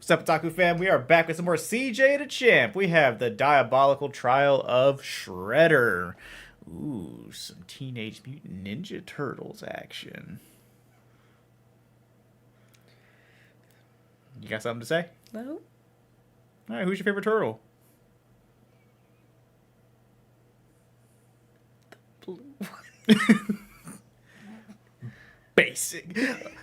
What's up, Otaku fam? We are back with some more CJ Dachamp. We have the Diabolical Trial of Shredder. Ooh, some Teenage Mutant Ninja Turtles action. You got something to say? No. All right, who's your favorite turtle? The blue one. Basic.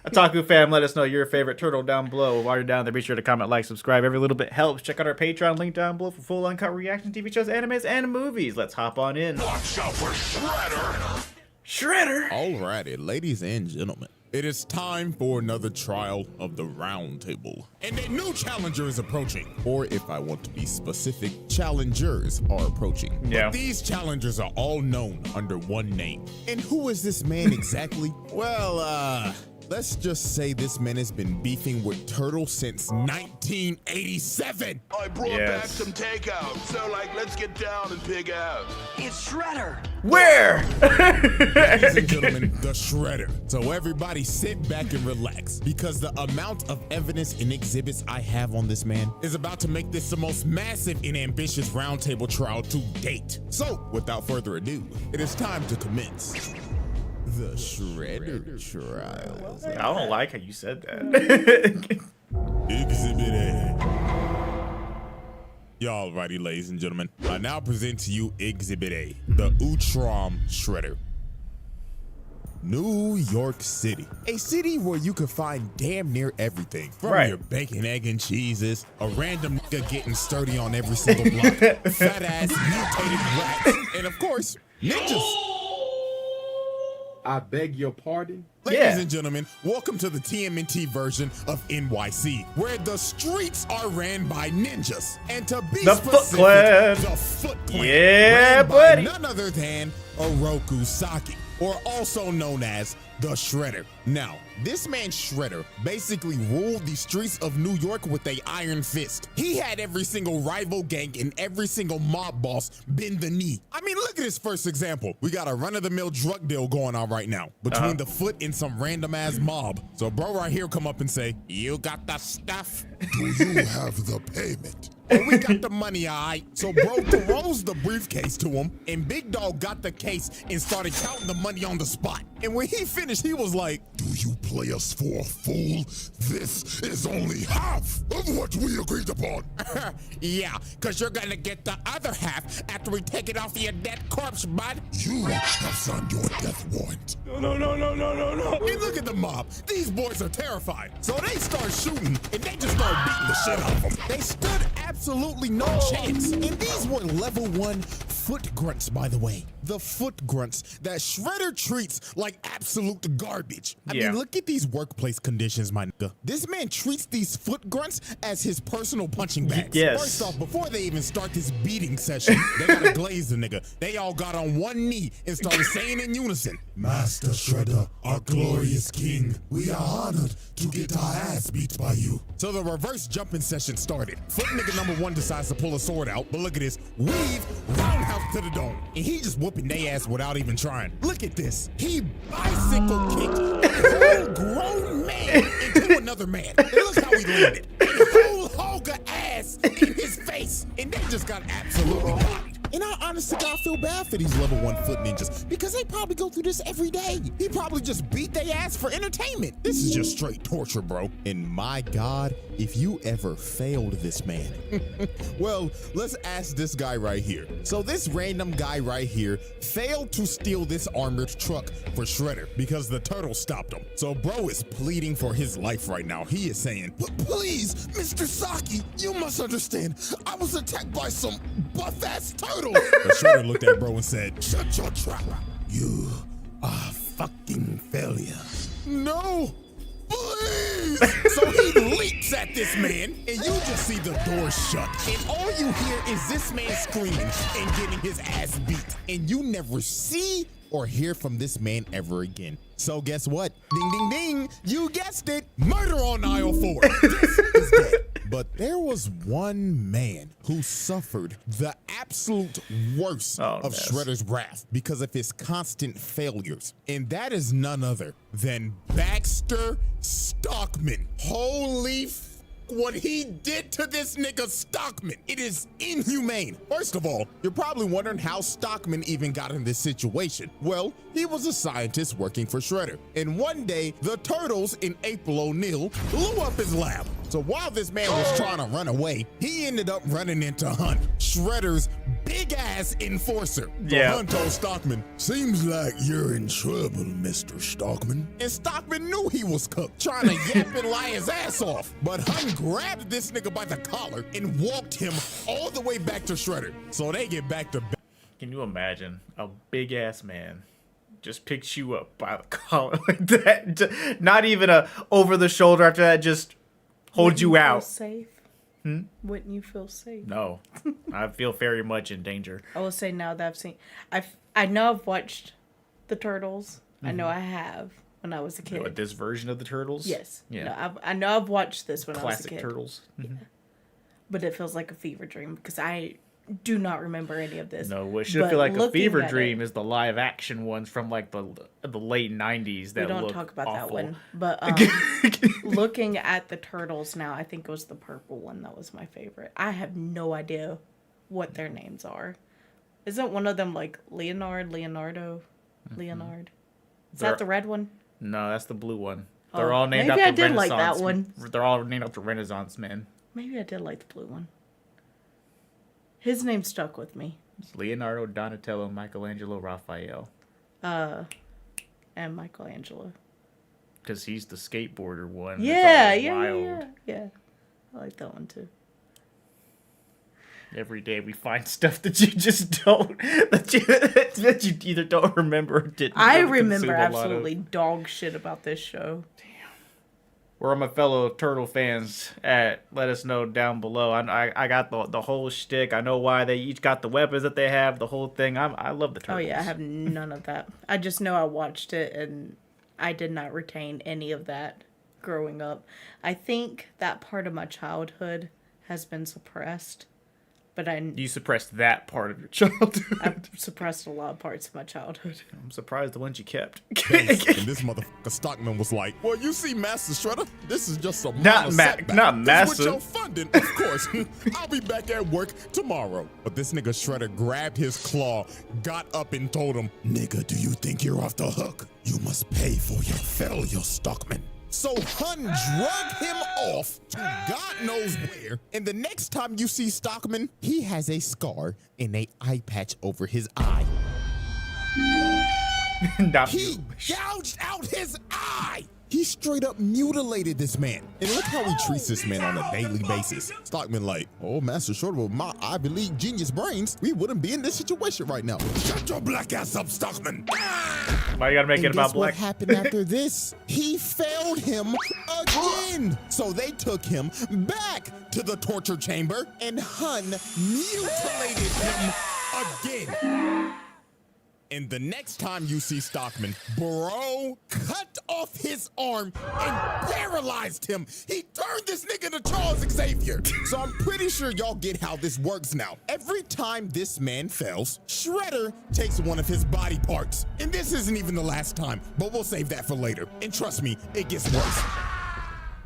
Otaku fam, let us know your favorite turtle down below. While you're down there, be sure to comment, like, subscribe. Every little bit helps. Check out our Patreon link down below for full uncut reaction to TV shows, animes, and movies. Let's hop on in. Watch out for Shredder! Shredder! Alrighty, ladies and gentlemen, it is time for another trial of the round table. And a new challenger is approaching. Or if I want to be specific, challengers are approaching. Yeah. But these challengers are all known under one name. And who is this man exactly? Well, let's just say this man has been beefing with Turtle since 1987. I brought back some takeout, so let's get down and pig out. It's Shredder! Where? Ladies and gentlemen, the Shredder. So everybody sit back and relax, because the amount of evidence and exhibits I have on this man is about to make this the most massive and ambitious roundtable trial to date. So without further ado, it is time to commence the Shredder trial. I don't like how you said that. Exhibit A. Alrighty, ladies and gentlemen, I now present to you Exhibit A, the Utrom Shredder. New York City, a city where you can find damn near everything, from your bacon, egg, and cheeses, a random nigga getting sturdy on every single block, fat ass mutated rats, and of course, ninjas. I beg your pardon? Ladies and gentlemen, welcome to the TMNT version of NYC, where the streets are ran by ninjas. And to be specific, the Foot Clan, ran by none other than OtakuCouple, or also known as the Shredder. Now, this man Shredder basically ruled the streets of New York with an iron fist. He had every single rival gang and every single mob boss bend the knee. I mean, look at this first example. We got a run-of-the-mill drug deal going on right now between the Foot and some random-ass mob. So bro right here come up and say, "You got the stuff? Do you have the payment?" Oh, we got the money, all right. So bro throws the briefcase to him, and Big Dog got the case and started counting the money on the spot. And when he finished, he was like, "Do you play us for a fool? This is only half of what we agreed upon." "Yeah, because you're going to get the other half after we take it off your dead corpse, bud." "You have signed your death warrant." No. And look at the mob. These boys are terrified. So they start shooting, and they just start beating the shit out of them. They stood absolutely no chance. And these were level 1 foot grunts, by the way. The foot grunts that Shredder treats like absolute garbage. I mean, look at these workplace conditions, my nigga. This man treats these foot grunts as his personal punching bags. First off, before they even start this beating session, they gotta glaze the nigga. They all got on one knee and started saying in unison, "Master Shredder, our glorious king, we are honored to get our ass beat by you." So the reverse jumping session started. Foot nigga number 1 decides to pull a sword out, but look at this. Weave, roundhouse to the dome. And he just whooping they ass without even trying. Look at this. He bicycle kicked a whole grown man into another man. And look how he landed. A whole hogger ass in his face. And they just got absolutely bodied. And I honestly gotta feel bad for these level 1 foot ninjas, because they probably go through this every day. He probably just beat their ass for entertainment. This is just straight torture, bro. And my God, if you ever failed this man. Well, let's ask this guy right here. So this random guy right here failed to steal this armored truck for Shredder because the turtle stopped him. So bro is pleading for his life right now. He is saying, "Please, Mr. Saki, you must understand. I was attacked by some buff-ass turtle." But Shredder looked at bro and said, "Shut your trap. You are fucking failure." "No, please." So he leaps at this man, and you just see the door shut. And all you hear is this man screaming and getting his ass beat. And you never see or hear from this man ever again. So guess what? Ding, ding, ding. You guessed it. Murder on aisle 4. This is dead. But there was one man who suffered the absolute worst of Shredder's wrath because of his constant failures. And that is none other than Baxter Stockman. Holy what he did to this nigga Stockman. It is inhumane. First of all, you're probably wondering how Stockman even got in this situation. Well, he was a scientist working for Shredder. And one day, the Turtles in April O'Neil blew up his lab. So while this man was trying to run away, he ended up running into Hunt, Shredder's big-ass enforcer. So Hunt told Stockman, Seems like you're in trouble, Mr. Stockman. and Stockman knew he was cooked, trying to yap and lie his ass off. But Hunt grabbed this nigga by the collar and walked him all the way back to Shredder. So they get back to Can you imagine a big ass man just picks you up by the collar like that? Not even a over the shoulder after that, just hold you out. Safe? Wouldn't you feel safe? No, I feel very much in danger. I will say now that I've seen, I know I've watched the Turtles. I know I have when I was a kid. What, this version of the Turtles? Yes. Yeah. No, I know I've watched this when I was a Classic kid. Turtles. But it feels like a fever dream because I do not remember any of this. No, what should But feel like a looking fever at dream it- is the live action ones from like the late 90s that We don't look talk about awful. that one. But looking at the Turtles now, I think it was the purple one that was my favorite. I have no idea what their names are. Isn't one of them like Leonardo? Leonard? Is They're- that the red one? No, that's the blue one. They're all named maybe after I did like Renaissance. that one. They're all named after Renaissance men. Maybe I did like the blue one. His name stuck with me. It's Leonardo, Donatello, Michelangelo, Raphael. And Michelangelo. Because he's the skateboarder one. Yeah, It's all yeah, wild. yeah. I like that one too. Every day we find stuff that you just don't, that you either don't remember or didn't. I really consume remember a lot of. absolutely dog shit about this show. Where are my fellow Turtle fans at? Let us know down below. I got the whole shtick. I know why they each got the weapons that they have, the whole thing. I love the Turtles. Oh yeah, I have none of that. I just know I watched it and I did not retain any of that growing up. I think that part of my childhood has been suppressed, but You suppressed that part of your childhood. I've suppressed a lot of parts of my childhood. I'm surprised the ones you kept. and this motherfucker Stockman was like, well, you see, Master Shredder, this is just a minor setback. not This massive. With your funding, of course. I'll be back at work tomorrow. But this nigga Shredder grabbed his claw, got up and told him, Nigga, do you think you're off the hook? You must pay for your failure, Stockman. so Hun drug him off to God knows where. And the next time you see Stockman, he has a scar and a eye patch over his eye. Not He you. gouged out his eye. He straight up mutilated this man. And look how he treats this man on a daily basis. Stockman like, oh, Master Shredder, with my Ivy League genius brains, we wouldn't be in this situation right now. Shut your black ass up, Stockman. Why you gotta make it And about guess what black? happened after this? He failed him again. So they took him back to the torture chamber and Hun mutilated him again. And the next time you see Stockman, bro cut off his arm and paralyzed him. He turned this nigga into Charles Xavier. So I'm pretty sure y'all get how this works now. Every time this man fails, Shredder takes one of his body parts. And this isn't even the last time, but we'll save that for later. And trust me, it gets worse.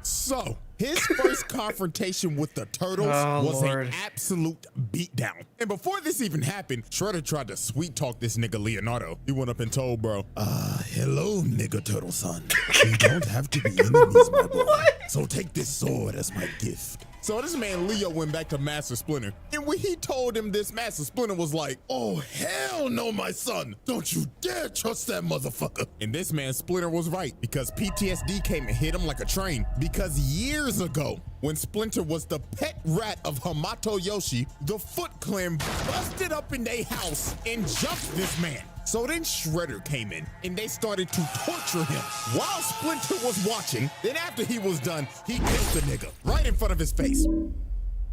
So, his first confrontation with the Turtles was Lord. an absolute beatdown. And before this even happened, Shredder tried to sweet talk this nigga Leonardo. He went up and told bro, Hello, nigga turtle son. We don't have to be enemies, my boy. So take this sword as my gift. so this man Leo went back to Master Splinter. And when he told him this, Master Splinter was like, Oh, hell no, my son. Don't you dare trust that motherfucker. and this man Splinter was right because PTSD came and hit him like a train. Because years ago, when Splinter was the pet rat of Hamato Yoshi, the Foot Clan busted up in their house and jumped this man. So then Shredder came in and they started to torture him while Splinter was watching. Then after he was done, he killed the nigga right in front of his face.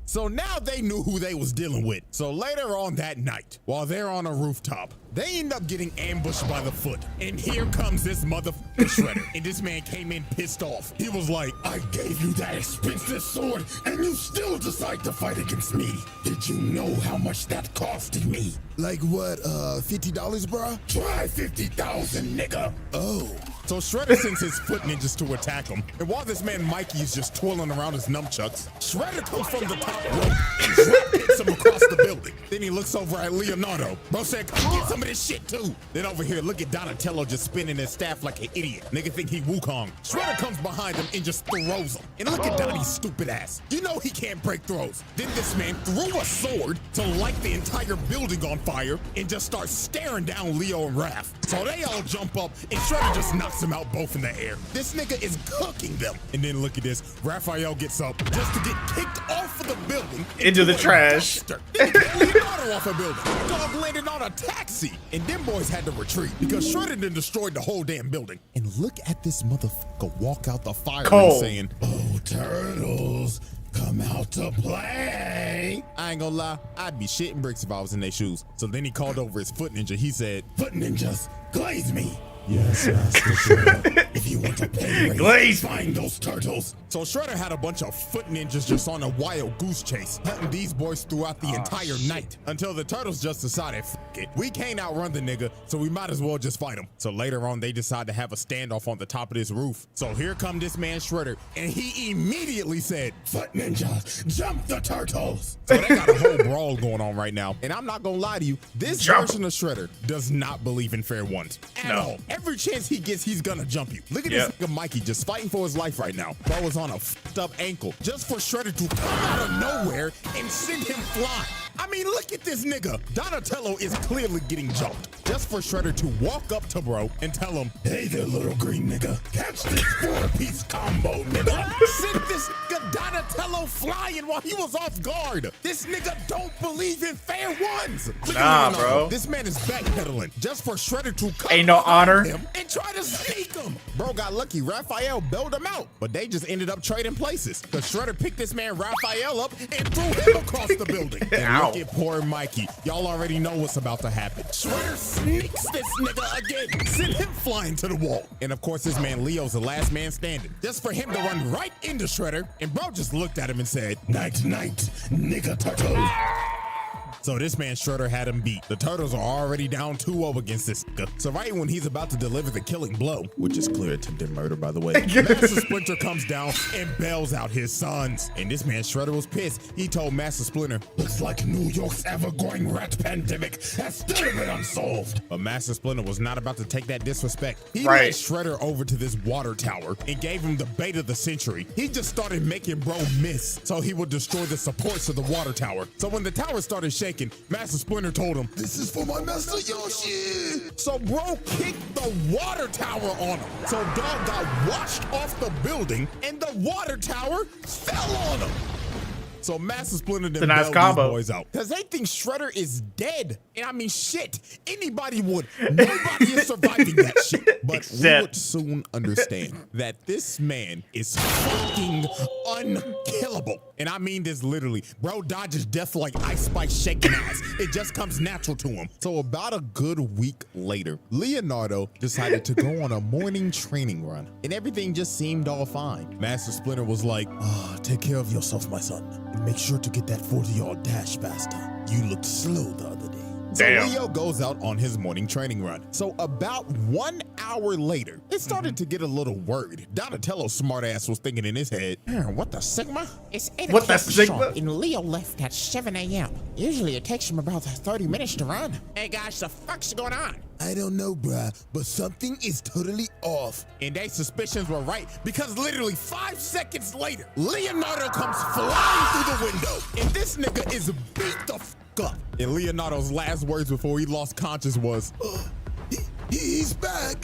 So now they knew who they was dealing with. So later on that night, while they're on a rooftop, they end up getting ambushed by the Foot. And here comes this motherfucker Shredder. And this man came in pissed off. He was like, I gave you that expensive sword, and you still decide to fight against me. Did you know how much that costed me? Like what, $50, bro? Try 50,000, nigga. Oh, So Shredder sends his foot ninjas to attack him. And while this man Mikey is just twirling around his nunchucks, Shredder comes from the top rope and drop kicks him across the building. Then he looks over at Leonardo. Bro said, come get some of this shit too. Then over here, look at Donatello just spinning his staff like an idiot. Nigga think he Wukong. Shredder comes behind him and just throws him. And look at Donnie's stupid ass. You know he can't break throws. Then this man threw a sword to light the entire building on fire and just starts staring down Leo and Raph. So they all jump up and Shredder just knocks them out both in the air. This nigga is cooking them. And then look at this. Raphael gets up just to get kicked off of the building Into the trash. Then he kicked Leonardo off a building. Dog landed on a taxi. And them boys had to retreat because Shredder done destroyed the whole damn building. And look at this motherfucker walk out the fire and saying, Oh, turtles, come out to play. I ain't gonna lie, I'd be shitting bricks if I was in their shoes. So then he called over his foot ninja. He said, Foot ninjas, glaze me. Yes, Master Shredder. If you want to pay rate, Glaze. find those turtles. so Shredder had a bunch of foot ninjas just on a wild goose chase, hunting these boys throughout the entire night until the turtles just decided, F it, we can't outrun the nigga, so we might as well just fight him. So later on, they decide to have a standoff on the top of this roof. So here come this man Shredder, and he immediately said, Foot ninjas, jump the turtles. so they got a whole brawl going on right now. And I'm not gonna lie to you, this Jump. version of Shredder does not believe in fair ones at No. all. Every chance he gets, he's gonna jump you. Look at Yep. this nigga Mikey just fighting for his life right now. Bro was on a fucked up ankle just for Shredder to come out of nowhere and send him flying. I mean, look at this nigga. Donatello is clearly getting jumped just for Shredder to walk up to bro and tell him, Hey there, little green nigga. Catch this 4-piece combo, nigga. sent this nigga Donatello flying while he was off guard. This nigga don't believe in fair ones. Look Nah, at Leonardo. bro. This man is backpedaling just for Shredder to come Ain't no behind honor. him and try to sneak him. Bro got lucky. Raphael bailed him out, but they just ended up trading places because Shredder picked this man Raphael up and threw him across the building. And Ow. look at poor Mikey. Y'all already know what's about to happen. Shredder sneaks this nigga again, sent him flying to the wall. And of course, this man Leo's the last man standing, just for him to run right into Shredder. And bro just looked at him and said, Night, night, nigga turtle. so this man Shredder had him beat. The turtles are already down 2-0 against this nigga. So right when he's about to deliver the killing blow, which is clear attempted murder, by the way, Master Splinter comes down and bails out his sons. And this man Shredder was pissed. He told Master Splinter, Looks like New York's ever-growing rat pandemic has still been unsolved. but Master Splinter was not about to take that disrespect. He Right. led Shredder over to this water tower and gave him the bait of the century. He just started making bro miss so he would destroy the supports of the water tower. So when the tower started shaking, Master Splinter told him, This is for my master Yoshi. so bro kicked the water tower on him. So dog got washed off the building and the water tower fell on him. So Master Splinter then a nice bailed combo. these boys out. Because they think Shredder is dead. And I mean, shit, anybody would. Nobody is surviving that shit. But we Except- would soon understand that this man is fucking unkillable. And I mean this literally. Bro dodges death like Ice Spice shaking eyes. It just comes natural to him. So about a good week later, Leonardo decided to go on a morning training run. And everything just seemed all fine. Master Splinter was like, take care of yourself, my son. And make sure to get that 40-yard dash faster. You looked slow the other day. So Damn. Leo goes out on his morning training run. So about 1 hour later, it started to get a little worried. Donatello's smartass was thinking in his head, what the Sigma? It's 8 What the o'clock Sigma? sharp, and Leo left at 7 a.m. Usually it takes him about 30 minutes to run. Hey guys, the fuck's going on? I don't know, bruh, but something is totally off. And their suspicions were right because literally 5 seconds later, Leonardo comes flying through the window. And this nigga is beat the fuck up. And Leonardo's last words before he lost conscious was, He's back.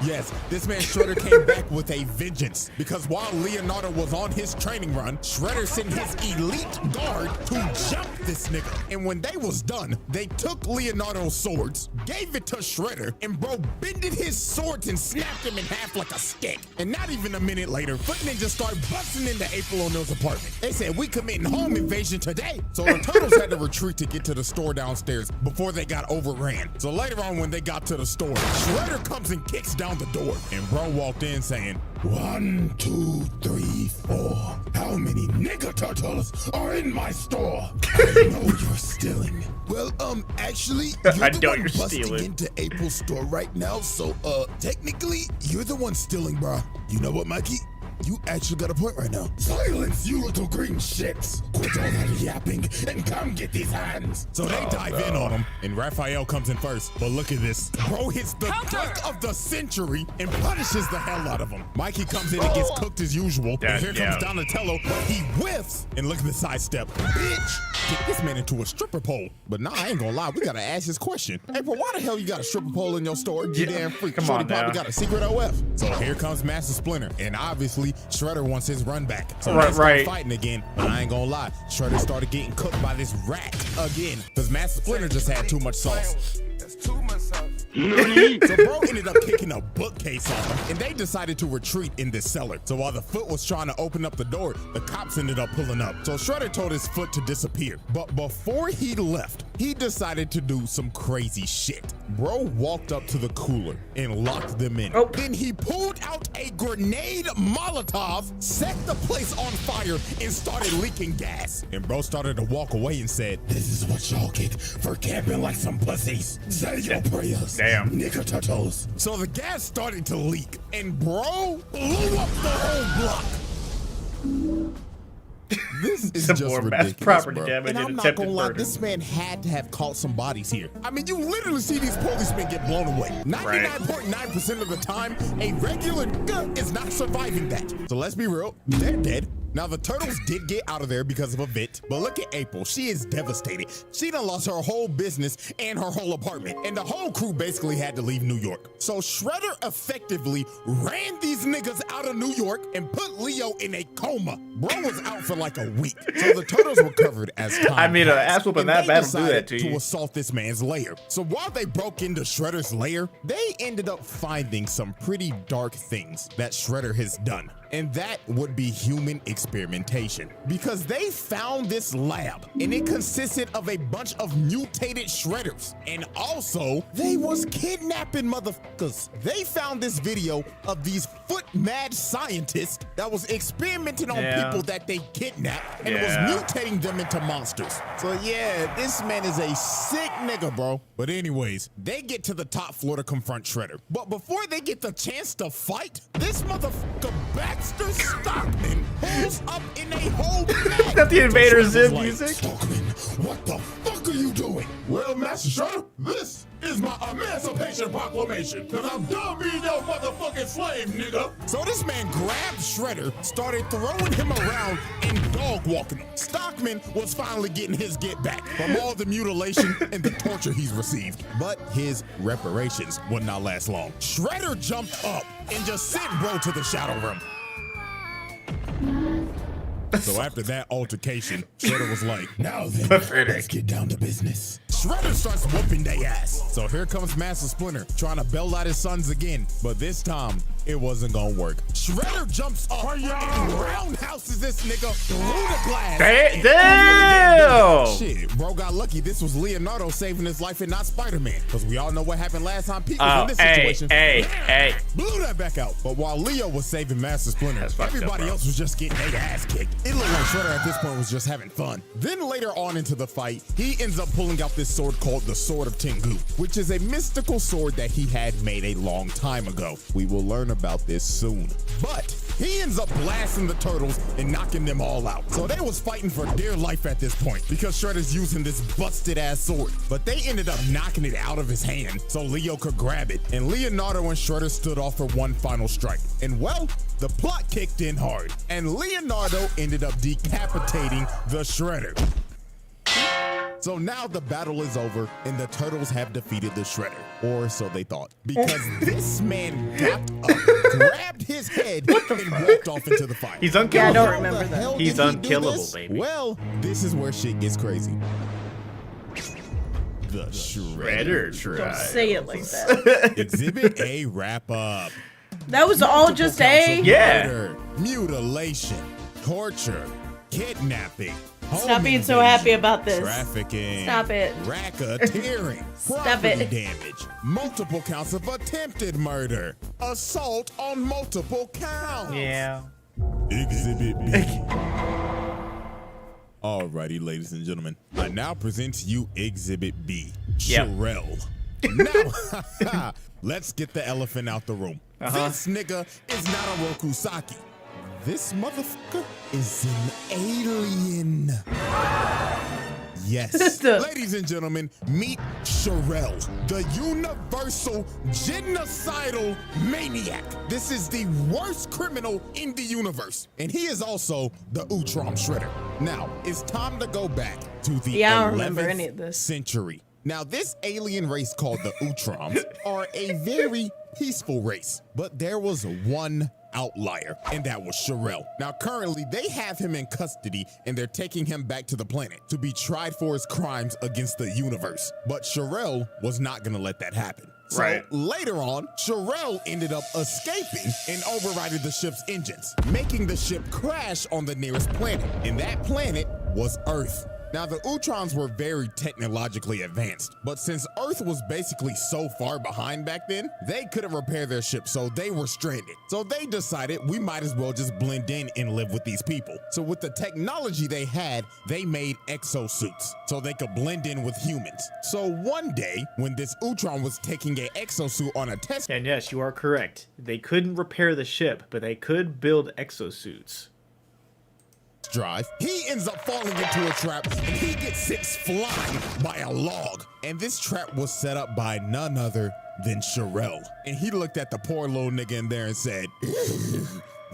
yes, this man Shredder came back with a vengeance because while Leonardo was on his training run, Shredder sent his elite guard to jump this nigga. And when they was done, they took Leonardo's swords, gave it to Shredder, and bro bended his swords and snapped him in half like a stick. And not even a minute later, Foot Ninja started busting into April O'Neil's apartment. They said, we committing home invasion today. So the turtles had to retreat to get to the store downstairs before they got overran. So later on when they got to the store, Shredder comes and kicks down down the door, and bro walked in saying, 1, 2, 3, 4. How many nigga turtles are in my store? I know you're stealing. Well, actually, you're I the know one you're busting stealing. into April's store right now, so, technically, you're the one stealing, bruh. You know what, Mikey? You actually got a point right now. Silence, you little green shits! Quit all that yapping and come get these hands! so they dive in on him, and Raphael comes in first. But look at this. Bro hits the dunk of the century and punishes the hell out of him. Mikey comes in and gets cooked as usual. And here comes Donatello, but he whiffs. And look at the sidestep. Bitch! Get this man into a stripper pole. But nah, I ain't gonna lie, we gotta ask this question. Hey, bro, why the hell you got a stripper pole in your store? You damn freak. Come Shorty on probably now. got a secret OF. So here comes Master Splinter, and obviously Shredder wants his run back. So Right, they start right. fighting again. But I ain't gonna lie, Shredder started getting cooked by this rat again. Because Master Splinter just had too much sauce. That's too much sauce. So bro ended up kicking a bookcase on him, and they decided to retreat in this cellar. So while the foot was trying to open up the door, the cops ended up pulling up. So Shredder told his foot to disappear. But before he left, he decided to do some crazy shit. Bro walked up to the cooler and locked them in. Then he pulled out a grenade Molotov, set the place on fire, and started leaking gas. And bro started to walk away and said, This is what y'all get for camping like some pussies. Say your prayers. Damn. Nigga turtles. So the gas started to leak, and bro blew up the whole block. This is Some just more mass ridiculous, property bro. damage And and I'm not attempted gonna lie, murder. this man had to have caught some bodies here. I mean, you literally see these policemen get blown away. 99.9% of the time, a regular nigga is not surviving that. So let's be real, they're dead. Now, the turtles did get out of there because of a vent, but look at April. She is devastated. She done lost her whole business and her whole apartment, and the whole crew basically had to leave New York. So Shredder effectively ran these niggas out of New York and put Leo in a coma. Bro was out for like a week. So the turtles were covered as time I mean, an passed, ass whooping and that they bad will do decided that to you. assault this man's lair. So while they broke into Shredder's lair, they ended up finding some pretty dark things that Shredder has done. And that would be human experimentation. Because they found this lab, and it consisted of a bunch of mutated Shredders. And also, they was kidnapping motherfuckers. They found this video of these foot mad scientists that was experimenting on people that they kidnapped and was mutating them into monsters. So yeah, this man is a sick nigga, bro. But anyways, they get to the top floor to confront Shredder. But before they get the chance to fight, this motherfucker Baxter Stockman pulls up in a whole bag. That the Invader So Shredder's Zim like, music? Stockman, what the fuck are you doing? Well, Master Shredder, this is my Emancipation Proclamation, because I'm done being your motherfucking slave, nigga. So this man grabbed Shredder, started throwing him around and dog walking him. Stockman was finally getting his get back from all the mutilation and the torture he's received. But his reparations would not last long. Shredder jumped up and just sent bro to the shadow room. So after that altercation, Shredder was like, Now then, Pathetic. let's get down to business. Shredder starts whooping they ass. So here comes Master Splinter trying to bail out his sons again. But this time, it wasn't gonna work. Shredder jumps up and roundhouses this nigga through the glass. Damn! Shit, bro got lucky. This was Leonardo saving his life and not Spider-Man. Because we all know what happened last time Pete was in this situation. Hey. Blew that back out. But while Leo was saving Master Splinter, That's fucked up, everybody bro. else was just getting their ass kicked. It looked like Shredder at this point was just having fun. Then later on into the fight, he ends up pulling out this sword called the Sword of Tengu, which is a mystical sword that he had made a long time ago. We will learn about this soon. But he ends up blasting the turtles and knocking them all out. So they was fighting for dear life at this point because Shredder's using this busted ass sword. But they ended up knocking it out of his hand so Leo could grab it. And Leonardo and Shredder stood off for one final strike. And well, the plot kicked in hard. And Leonardo ended up decapitating the Shredder. So now the battle is over and the turtles have defeated the Shredder. Or so they thought. Because this man got up, grabbed his head, and walked off into the fire. He's unkillable. Yeah, I don't remember that. Hell He's did he do unkillable, this? baby. Well, this is where shit gets crazy. The Shredder Shredder Don't trial. say it like that. Exhibit A wrap up. That was all just A. Yeah. Murder, mutilation, torture, kidnapping, Stop being so happy about this. Trafficking. Stop it. Racketeering. Stop Property it. damage. Multiple counts of attempted murder. Assault on multiple counts. Yeah. Exhibit B. Alrighty, ladies and gentlemen. I now present to you Exhibit B. Yep. Sherelle. Now, let's get the elephant out the room. This nigga is not a Rokusaki. This motherfucker is an alien. Yes. Ladies and gentlemen, meet Sherelle, the universal genocidal maniac. This is the worst criminal in the universe. And he is also the Utrom Shredder. Now, it's time to go back to the I don't remember any of 11th this. century. Now, this alien race called the Utroms are a very peaceful race, but there was one outlier, and that was Sherelle. Now, currently, they have him in custody, and they're taking him back to the planet to be tried for his crimes against the universe. But Sherelle was not gonna let that happen. So Right. later on, Sherelle ended up escaping and overriding the ship's engines, making the ship crash on the nearest planet, and that planet was Earth. Now, the Utrons were very technologically advanced, but since Earth was basically so far behind back then, they couldn't repair their ship, so they were stranded. So they decided we might as well just blend in and live with these people. So with the technology they had, they made exosuits so they could blend in with humans. So one day, when this Utron was taking an exosuit on a test And yes, you are correct. They couldn't repair the ship, but they could build exosuits. drive, he ends up falling into a trap and he gets sent flying by a log. And this trap was set up by none other than Sherelle. And he looked at the poor little nigga in there and said,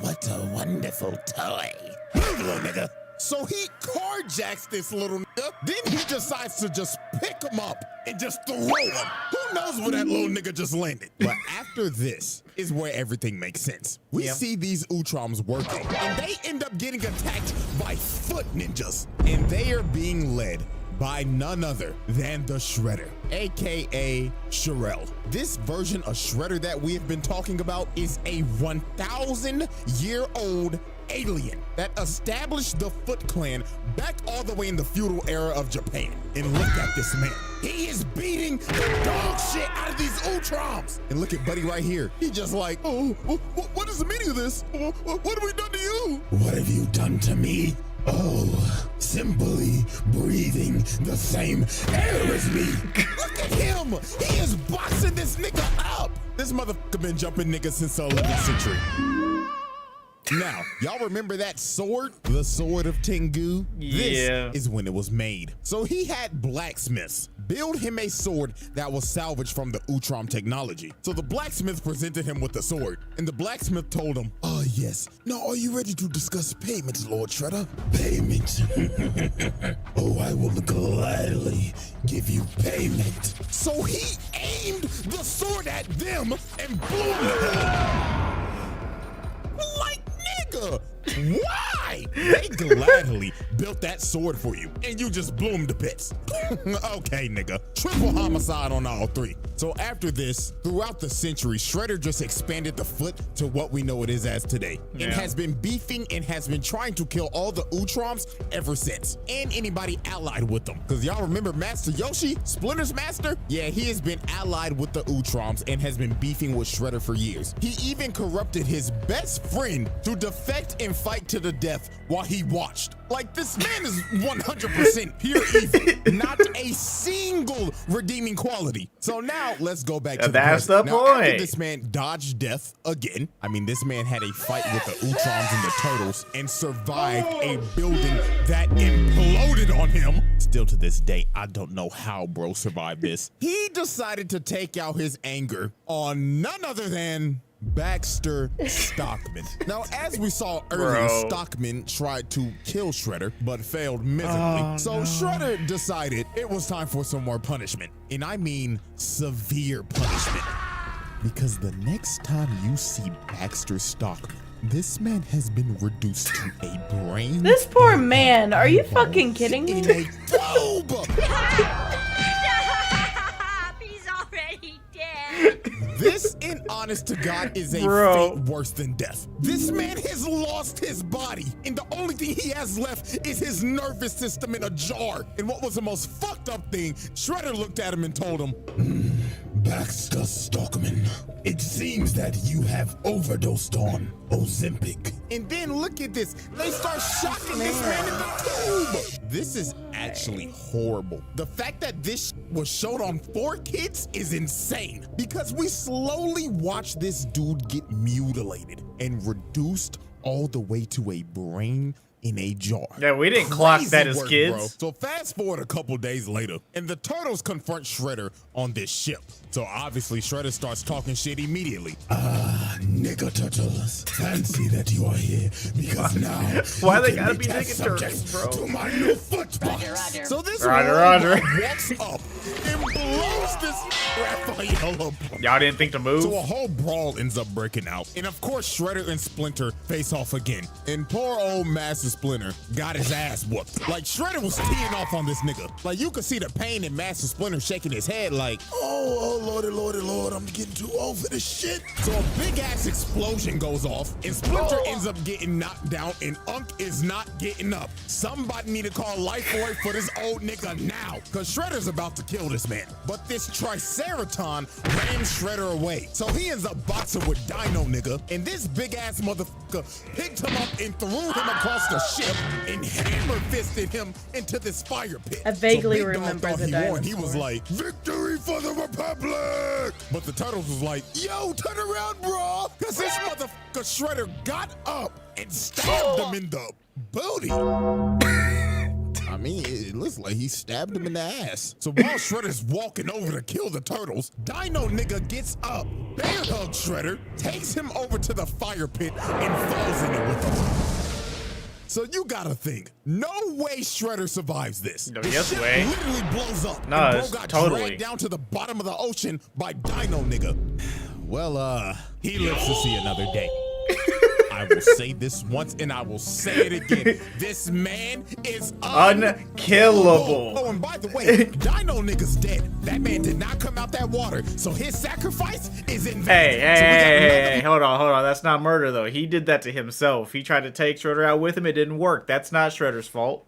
"What a wonderful toy. Move, little nigga." So he carjacks this little nigga, then he decides to just pick him up and just throw him. Who knows where that little nigga just landed? But after this is where everything makes sense. We see these Utroms working, and they end up getting attacked by foot ninjas, and they are being led by none other than the Shredder, aka Sherelle. This version of Shredder that we have been talking about is a 1,000-year-old alien that established the Foot Clan back all the way in the feudal era of Japan. And look at this man. He is beating the dog shit out of these Utroms. And look at Buddy right here. He just like, oh, what is the meaning of this? What have we done to you? What have you done to me? Oh, simply breathing the same air as me. Look at him. He is boxing this nigga up. This motherfucker been jumping niggas since the 11th century. Now, y'all remember that sword? The Sword of Tengu? Yeah. This is when it was made. So he had blacksmiths build him a sword that was salvaged from the Utrom technology. So the blacksmith presented him with the sword, and the blacksmith told him, Ah, yes. Now, are you ready to discuss payments, Lord Shredder? Payment? Oh, I will gladly give you payment. so he aimed the sword at them and blew them. Like, nigga, why? They gladly built that sword for you, and you just blew them to bits. Okay, nigga. Triple homicide on all three. So after this, throughout the century, Shredder just expanded the Foot to what we know it is as today. Yeah. And has been beefing and has been trying to kill all the Utroms ever since, and anybody allied with them. Because y'all remember Master Yoshi, Splinter's master? Yeah, he has been allied with the Utroms and has been beefing with Shredder for years. He even corrupted his best friend to defect and fight to the death while he watched. Like, this man is 100% pure evil, not a single redeeming quality. So now let's go back to That's the the present. Now, after point. this man dodged death again. I mean, this man had a fight with the Utroms and the Turtles and survived a building that imploded on him. Still to this day, I don't know how bro survived this. He decided to take out his anger on none other than Baxter Stockman. Now, as we saw earlier, Bro. Stockman tried to kill Shredder, but failed miserably. So Shredder decided it was time for some more punishment. And I mean severe punishment. Because the next time you see Baxter Stockman, this man has been reduced to a brain. This poor man. Are you fucking kidding in me? a tube. He's already dead. This This, in honest to God, is a Bro. fate worse than death. This man has lost his body, and the only thing he has left is his nervous system in a jar. And what was the most fucked up thing, Shredder looked at him and told him, Baxter Stockman, it seems that you have overdosed on Ozempic. and then look at this. They start shocking this man in the tube. This is actually horrible. The fact that this was showed on 4Kids is insane because we slowly watch this dude get mutilated and reduced all the way to a brain in a jar. Yeah, we didn't clock Crazy that as work, kids. bro. So fast forward a couple days later, and the turtles confront Shredder on this ship. So obviously Shredder starts talking shit immediately. Nigga turtles, fancy that you are here because now Why you they can gotta be test nigga turtles, subjects bro? to my new foot box. So this Roger, robot Roger. walks up and blows this Raphael up. Y'all didn't think to So a move? whole brawl ends up breaking out. And of course, Shredder and Splinter face off again. And poor old Master Splinter got his ass whooped. Like, Shredder was teeing off on this nigga. Like, you could see the pain in Master Splinter shaking his head like, Oh, lordy, lordy, lord, I'm getting too old for this shit. so a big ass explosion goes off, and Splinter ends up getting knocked down, and Unk is not getting up. Somebody need to call Lifebuoy for this old nigga now, cause Shredder's about to kill this man. But this Triceraton ran Shredder away, so he ends up boxing with Dino nigga, and this big ass motherfucker picked him up and threw him across the ship and hammer fisted him into this fire pit. I vaguely so Big Dog remember thought the he won. He was dinosaur. like, victory for the Republic! But the Turtles was like, yo, turn around, bro! Cause this motherfucker Shredder got up and stabbed him in the booty. I mean, it looks like he stabbed him in the ass. So while Shredder's walking over to kill the Turtles, Dino nigga gets up, bear hugs Shredder, takes him over to the fire pit, and falls in it with him. So you gotta think, no way Shredder survives this. No, The yes ship way. literally blows up. No, and bro it's got totally. dragged down to the bottom of the ocean by Dino nigga. Well, he lives to see another day. I will say this once and I will say it again. This man is Unkillable. Oh, and by the way, Dino nigga's dead. That man did not come out that water, so his sacrifice is in vain. Hey, hold on. That's not murder, though. He did that to himself. He tried to take Shredder out with him. It didn't work. That's not Shredder's fault.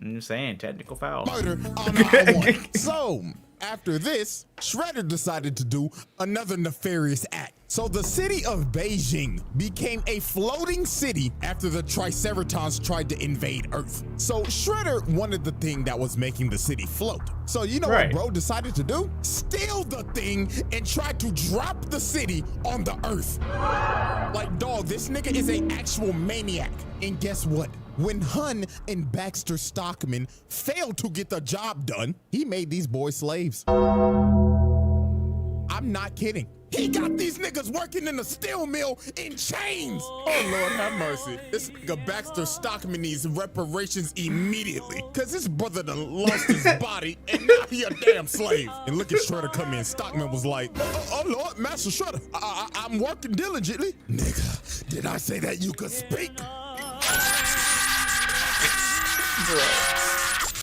I'm just saying, technical foul. Murder on mile one. So, after this, Shredder decided to do another nefarious act. So the city of Beijing became a floating city after the Triceratons tried to invade Earth. So Shredder wanted the thing that was making the city float. So you know Right. what bro decided to do? Steal the thing and try to drop the city on the Earth. Like, dog, this nigga is an actual maniac. And guess what? When Hun and Baxter Stockman failed to get the job done, he made these boys slaves. I'm not kidding. He got these niggas working in the steel mill in chains. Oh, Lord have mercy. This nigga Baxter Stockman needs reparations immediately. Cause his brother done lost his body and now he a damn slave. And look at Shredder come in. Stockman was like, oh Lord, Master Shredder, I'm working diligently. Nigga, did I say that you could speak?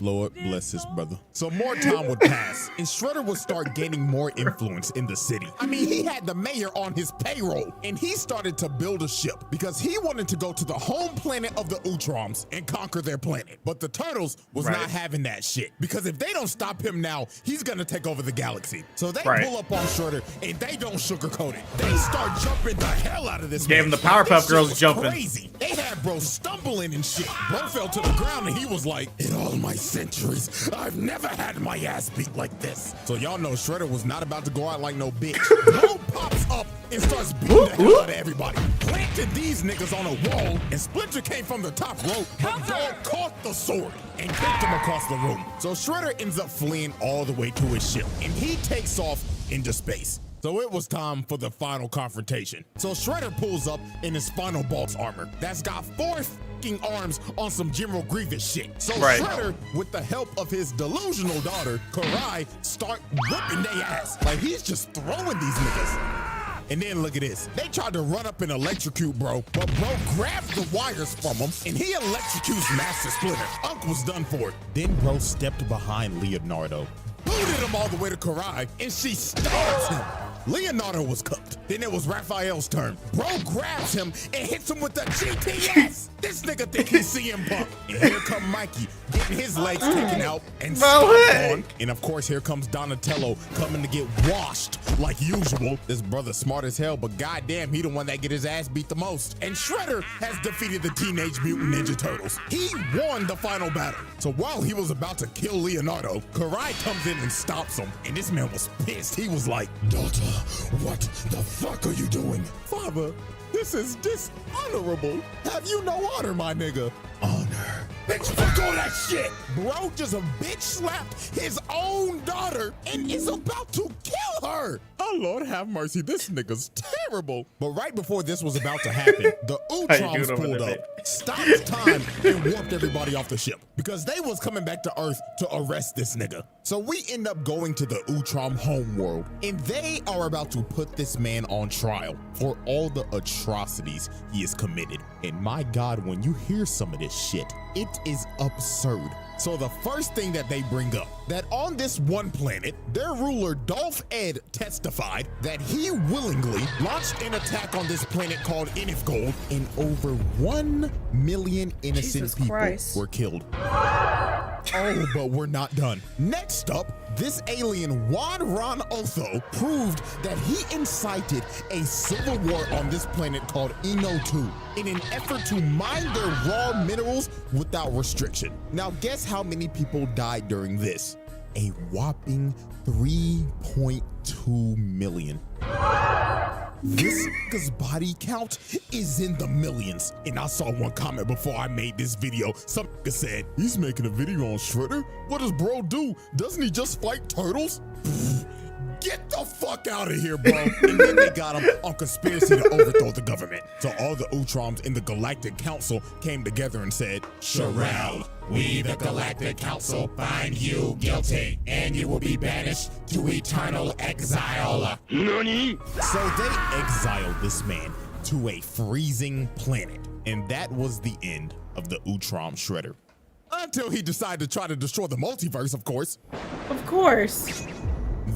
Lord bless his brother. So more time would pass, and Shredder would start gaining more influence in the city. I mean, he had the mayor on his payroll, and he started to build a ship because he wanted to go to the home planet of the Utroms and conquer their planet. But the Turtles was Right. not having that shit, because if they don't stop him now, he's gonna take over the galaxy. So they Right. pull up on Shredder, and they don't sugarcoat it. They start jumping the hell out of this Gave man. him the Powerpuff This shit Girls was jumping. Crazy. They had bro stumbling and shit. Bro fell to the ground, and he was like, In all my centuries, I've never had my ass beat like this. so y'all know Shredder was not about to go out like no bitch. Bro pops up and starts beating the hell out of everybody. Planted these niggas on a wall, and Splinter came from the top rope. But Dog caught the sword and kicked him across the room. So Shredder ends up fleeing all the way to his ship, and he takes off into space. So it was time for the final confrontation. So Shredder pulls up in his final boss armor that's got 4 fucking arms on some General Grievous shit. So Right. Shredder, with the help of his delusional daughter, Karai, start whipping their ass. Like, he's just throwing these niggas. And then look at this. They tried to run up and electrocute bro, but bro grabs the wires from him and he electrocutes Master Splinter. Unc was done for. Then bro stepped behind Leonardo, booted him all the way to Karai, and she stabs him. Leonardo was cooked. Then it was Raphael's turn. Bro grabs him and hits him with the GTS. This nigga think he's CM Punk. And here come Mikey getting his legs taken out and stomped on. And of course, here comes Donatello coming to get washed like usual. This brother's smart as hell, but goddamn, he the one that get his ass beat the most. And Shredder has defeated the Teenage Mutant Ninja Turtles. He won the final battle. So while he was about to kill Leonardo, Karai comes in and stops him. And this man was pissed. He was like, Daughter, what the fuck are you doing? Father, this is dishonorable. Have you no honor, my nigga? Honor. Bitch, fuck all that shit! Bro just a bitch slapped his own daughter and is about to kill her. Oh, Lord have mercy. This nigga's terrible. But right before this was about to happen, the Utroms pulled up, stopped time, and warped everybody off the ship because they was coming back to Earth to arrest this nigga. So we end up going to the Utrom homeworld, and they are about to put this man on trial for all the atrocities he has committed. And my God, when you hear some of this shit, it is absurd. So the first thing that they bring up, that on this one planet, their ruler Dolph Ed testified that he willingly launched an attack on this planet called Inifgold, and over 1 million innocent people were killed. Oh, but we're not done. Next up, this alien Juan Ron Otho proved that he incited a civil war on this planet called Eno 2 in an effort to mine their raw minerals without restriction. Now guess how many people died during this? A whopping 3.2 million. This nigga's body count is in the millions. And I saw one comment before I made this video. Some nigga said, he's making a video on Shredder? What does bro do? Doesn't he just fight turtles? Get the fuck out of here, bro. And then they got him on conspiracy to overthrow the government. So all the Utroms in the Galactic Council came together and said, Sherelle, we the Galactic Council find you guilty, and you will be banished to eternal exile. NANI? So they exiled this man to a freezing planet. And that was the end of the Utrom Shredder. Until he decided to try to destroy the multiverse, of course. Of course.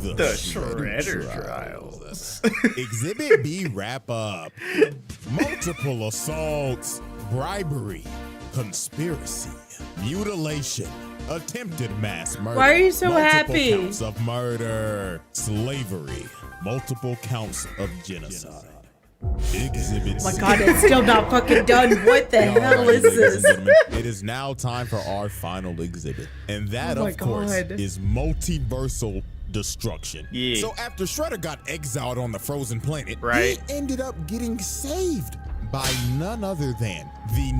The Shredder Trials. Exhibit B wrap up. Multiple assaults, bribery, conspiracy, mutilation, attempted mass murder. Why are you so happy? Multiple counts of murder, slavery, multiple counts of genocide. Exhibit Oh my C. God, it's still not fucking done. What the hell is this? It is now time for our final exhibit. And that, Oh my of course, God. is multiversal destruction. Yeah. So after Shredder got exiled on the frozen planet, Right. he ended up getting saved by none other than the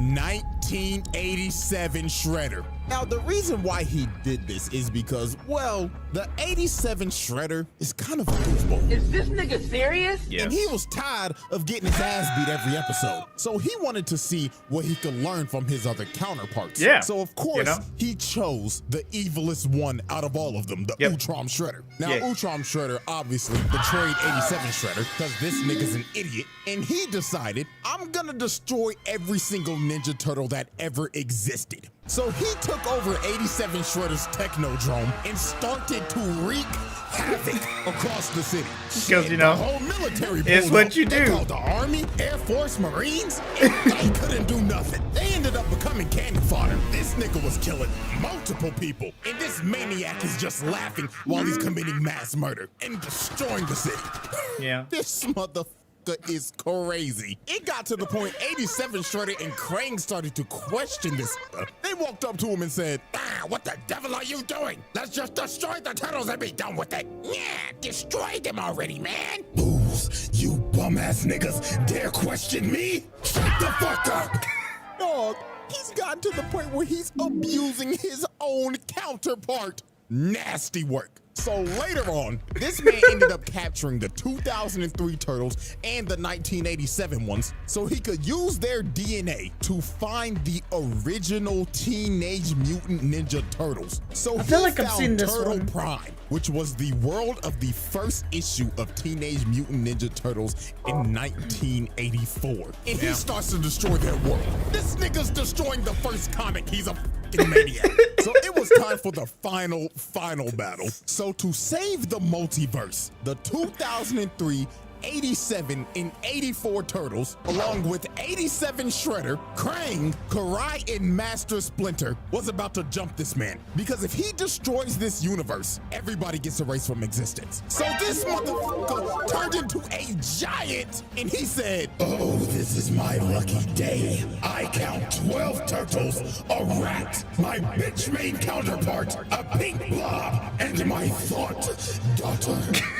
1987 Shredder. Now, the reason why he did this is because, well, the 87 Shredder is kind of a goofball. Is this nigga serious? Yes. And he was tired of getting his ass beat every episode. So he wanted to see what he could learn from his other counterparts. Yeah. So of course, You know? he chose the evilest one out of all of them, the Yep. Utrom Shredder. Now, Yeah. Utrom Shredder obviously betrayed 87 Shredder because this nigga's an idiot. And he decided, I'm gonna destroy every single Ninja Turtle that ever existed. So he took over 87 Shredder's Technodrome and started to wreak havoc across the city. Because, you know, the whole military it's pulled what up. you They do. called the Army, Air Force, Marines, and they couldn't do nothing. They ended up becoming cannon fodder. This nigga was killing multiple people, and this maniac is just laughing while he's committing mass murder and destroying the city. Yeah. This motherfucker is crazy. It got to the point 87 Shredder and Krang started to question this. They walked up to him and said, what the devil are you doing? Let's just destroy the turtles and be done with it. Yeah, destroy them already, man. Fools, you bum-ass niggas dare question me? Shut the fuck up! Dog, he's gotten to the point where he's abusing his own counterpart. Nasty work. So later on, this man ended up capturing the 2003 Turtles and the 1987 ones so he could use their DNA to find the original Teenage Mutant Ninja Turtles. So I feel he like I've found seen this Turtle one. Prime, which was the world of the first issue of Teenage Mutant Ninja Turtles in 1984. And he starts to destroy their world. This nigga's destroying the first comic. He's a fucking maniac. So it was time for the final battle. So to save the multiverse, the 2003 87 and 84 Turtles, along with 87 Shredder, Krang, Karai, and Master Splinter, was about to jump this man. Because if he destroys this universe, everybody gets erased from existence. So this motherfucker turned into a giant, and he said, Oh, this is my lucky day. I count 12 turtles, a rat, my bitch main counterpart, a pink blob, and my thought daughter.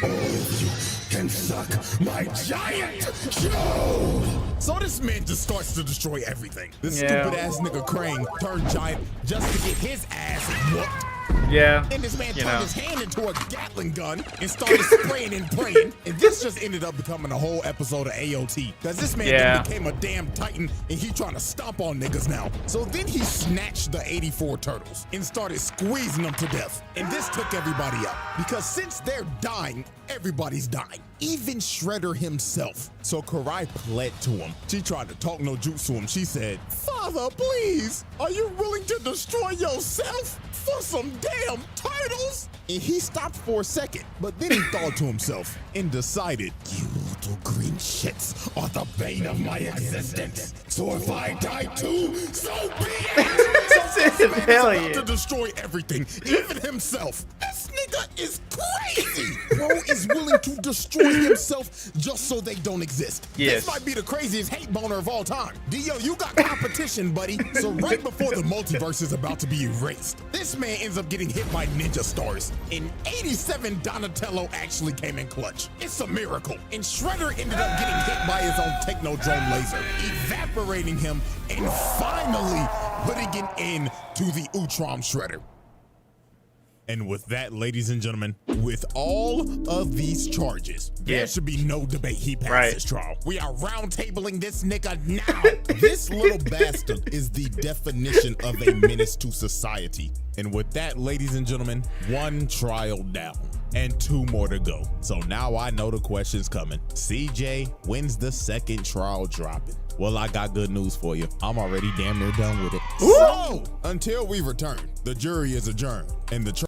All of you can suck my giant show. So this man just starts to destroy everything. This stupid ass nigga Krang turned giant just to get his ass whooped. Yeah. And this man turned his hand into a Gatling gun and started spraying and praying. And this just ended up becoming a whole episode of AOT. Because this man then became a damn titan and he trying to stomp on niggas now. So then he snatched the 84 turtles and started squeezing them to death. And this took everybody up. Because since they're dying, everybody's dying. Even Shredder himself. So Karai pled to him. She tried to talk no jutsu to him. She said, Father, please, are you willing to destroy yourself for some damn turtles? And he stopped for a second, but then he thought to himself and decided, You little green shits are the bane of my existence. So if I die too, so be it. this man Hell is about yeah. to destroy everything, even himself. This nigga is crazy. Bro is willing to destroy himself just so they don't exist. Yes. This might be the craziest hate boner of all time. Dio, you got competition, buddy. So right before the multiverse is about to be erased, this man ends up getting hit by ninja stars. And 87 Donatello actually came in clutch. It's a miracle. And Shredder ended up getting hit by his own Technodrome laser, evaporating him and finally putting an end to the Utrom Shredder. And with that, ladies and gentlemen, with all of these charges, there should be no debate he passes trial. We are round-tabling this nigga now. This little bastard is the definition of a menace to society. And with that, ladies and gentlemen, one trial down and two more to go. So now I know the question's coming. CJ, when's the second trial dropping? Well, I got good news for you. I'm already damn near done with it. So, until we return, the jury is adjourned and the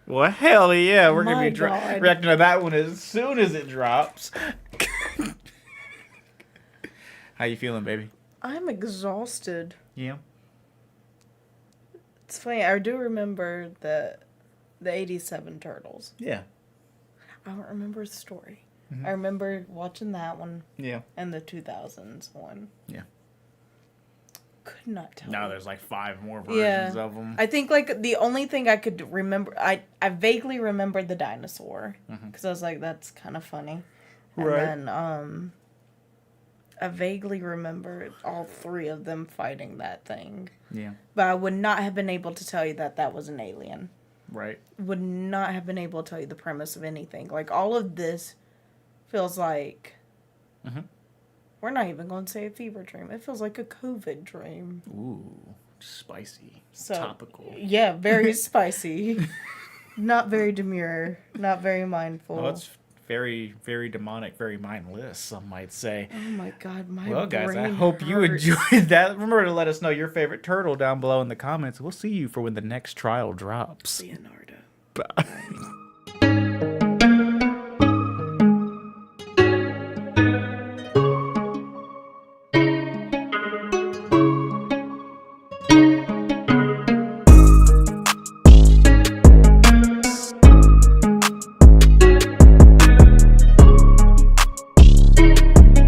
Well, hell yeah, we're gonna My be God. reacting to that one as soon as it drops. How you feeling, baby? I'm exhausted. Yeah. It's funny, I do remember the 87 Turtles. Yeah. I don't remember the story. I remember watching that one Yeah. and the 2000s one. Yeah. Could not tell. Now there's like 5 more versions of them. I think like the only thing I could remember, I vaguely remembered the dinosaur because I was like, that's kind of funny. And Right. then I vaguely remembered all 3 of them fighting that thing. Yeah. But I would not have been able to tell you that that was an alien. Right. Would not have been able to tell you the premise of anything. Like all of this feels like we're not even going to say a fever dream. It feels like a COVID dream. Ooh, spicy. So, Topical. Yeah, very spicy. Not very demure. Not very mindful. Well, it's very, very demonic, very mindless, some might say. Oh my god, my Well, guys, I brain hope you hurts. enjoyed that. Remember to let us know your favorite turtle down below in the comments. We'll see you for when the next trial drops. Leonardo. Bye.